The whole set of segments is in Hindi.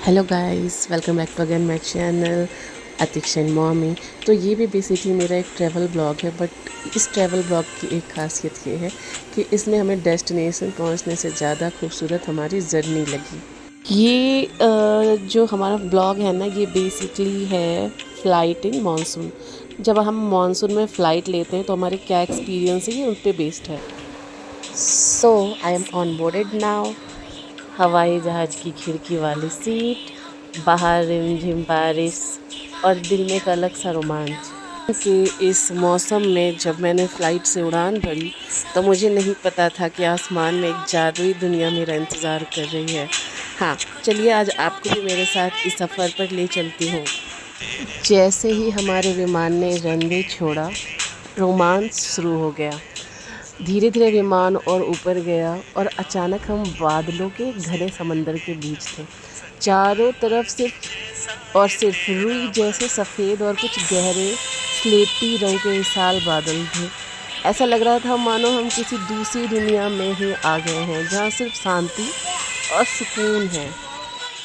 Hello guys, welcome back to again my channel Atiksha and mommy. तो ये भी बेसिकली मेरा एक ट्रैवल ब्लॉग है, बट इस ट्रैवल ब्लॉग की एक खासियत ये है कि इसमें हमें डेस्टिनेशन पहुंचने से ज़्यादा खूबसूरत हमारी जर्नी लगी। ये जो हमारा ब्लॉग है ना, ये बेसिकली है फ़्लाइट इन मानसून। जब हम मानसून में फ़्लाइट लेते हैं तो हमारे क्या एक्सपीरियंस है, ये उन पे बेस्ड है। So I am on boarded now. हवाई जहाज़ की खिड़की वाली सीट, बाहर रिमझिम बारिश और दिल में एक अलग सा रोमांच कि इस मौसम में जब मैंने फ़्लाइट से उड़ान भरी तो मुझे नहीं पता था कि आसमान में एक जादुई दुनिया मेरा इंतज़ार कर रही है। हाँ, चलिए आज आपको भी मेरे साथ इस सफ़र पर ले चलती हूँ। जैसे ही हमारे विमान ने रनवे छोड़ा, रोमांस शुरू हो गया। धीरे धीरे विमान और ऊपर गया और अचानक हम बादलों के घने समंदर के बीच थे। चारों तरफ सिर्फ रुई जैसे सफ़ेद और कुछ गहरे स्लेटी रंग के विशाल बादल थे। ऐसा लग रहा था मानो हम किसी दूसरी दुनिया में ही आ गए हैं, जहाँ सिर्फ शांति और सुकून है।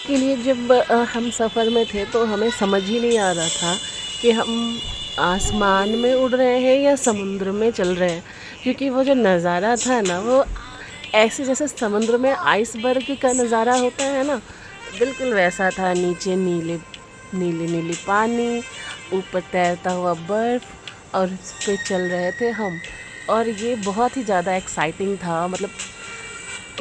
के लिए जब हम सफ़र में थे तो हमें समझ ही नहीं आ रहा था कि हम आसमान में उड़ रहे हैं या समुद्र में चल रहे हैं, क्योंकि वो जो नज़ारा था ना, वो ऐसे जैसे समुद्र में आइसबर्ग का नज़ारा होता है ना, बिल्कुल वैसा था। नीचे नीले नीले नीले पानी, ऊपर तैरता हुआ बर्फ़ और उस पे चल रहे थे हम। और ये बहुत ही ज़्यादा एक्साइटिंग था। मतलब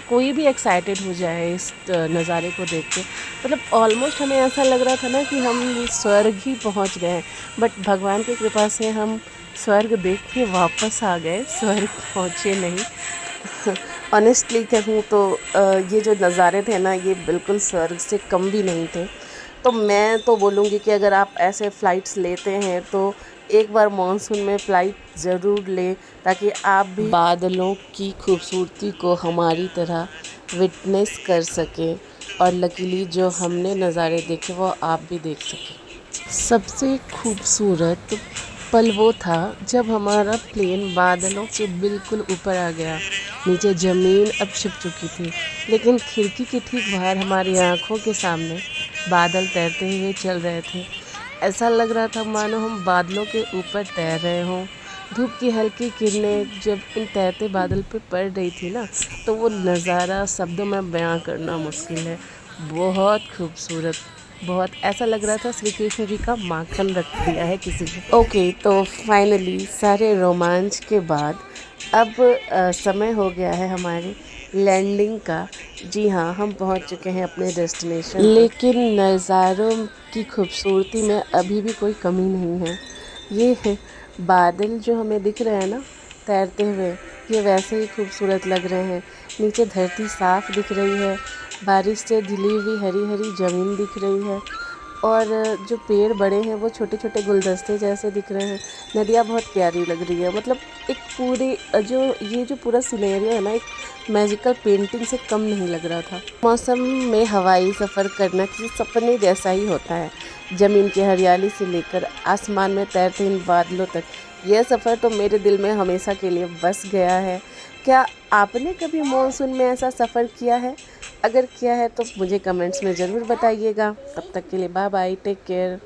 कोई भी एक्साइटेड हो जाए इस नज़ारे को देख के। मतलब ऑलमोस्ट हमें ऐसा लग रहा था ना कि हम स्वर्ग ही पहुंच गए हैं, बट भगवान की कृपा से हम स्वर्ग देख के वापस आ गए, स्वर्ग पहुंचे नहीं। ऑनेस्टली कहूँ तो ये जो नज़ारे थे ना, ये बिल्कुल स्वर्ग से कम भी नहीं थे। तो मैं तो बोलूँगी कि अगर आप ऐसे फ़्लाइट्स लेते हैं तो एक बार मानसून में फ़्लाइट ज़रूर लें, ताकि आप भी बादलों की खूबसूरती को हमारी तरह विटनेस कर सकें और लकीली जो हमने नज़ारे देखे वो आप भी देख सकें। सबसे खूबसूरत पल वो था जब हमारा प्लेन बादलों के बिल्कुल ऊपर आ गया। नीचे ज़मीन अब छिप चुकी थी, लेकिन खिड़की के ठीक बाहर हमारी आँखों के सामने बादल तैरते हुए चल रहे थे। ऐसा लग रहा था मानो हम बादलों के ऊपर तैर रहे हों। धूप की हल्की किरणें जब इन तैरते बादल पे पड़ रही थी ना, तो वो नज़ारा शब्दों में बयां करना मुश्किल है। बहुत खूबसूरत, बहुत ऐसा लग रहा था श्री कृष्ण जी का माखन रख दिया है किसी ने। ओके, तो फाइनली सारे रोमांच के बाद अब समय हो गया है हमारी लैंडिंग का। जी हाँ, हम पहुंच चुके हैं अपने डेस्टिनेशन, लेकिन नज़ारों की खूबसूरती में अभी भी कोई कमी नहीं है। ये है बादल जो हमें दिख रहे हैं ना तैरते हुए, ये वैसे ही खूबसूरत लग रहे हैं। नीचे धरती साफ़ दिख रही है, बारिश से ढली हुई हरी हरी ज़मीन दिख रही है, और जो पेड़ बड़े हैं वो छोटे छोटे गुलदस्ते जैसे दिख रहे हैं। नदियाँ बहुत प्यारी लग रही है। मतलब एक पूरी जो पूरा सिनेरियो है ना, एक मैजिकल पेंटिंग से कम नहीं लग रहा था। मौसम में हवाई सफ़र करना किसी सपने जैसा ही होता है। ज़मीन की हरियाली से लेकर आसमान में तैरते इन बादलों तक, यह सफ़र तो मेरे दिल में हमेशा के लिए बस गया है। क्या आपने कभी मानसून में ऐसा सफ़र किया है? अगर किया है तो मुझे कमेंट्स में ज़रूर बताइएगा। तब तक के लिए बाय बाय, टेक केयर।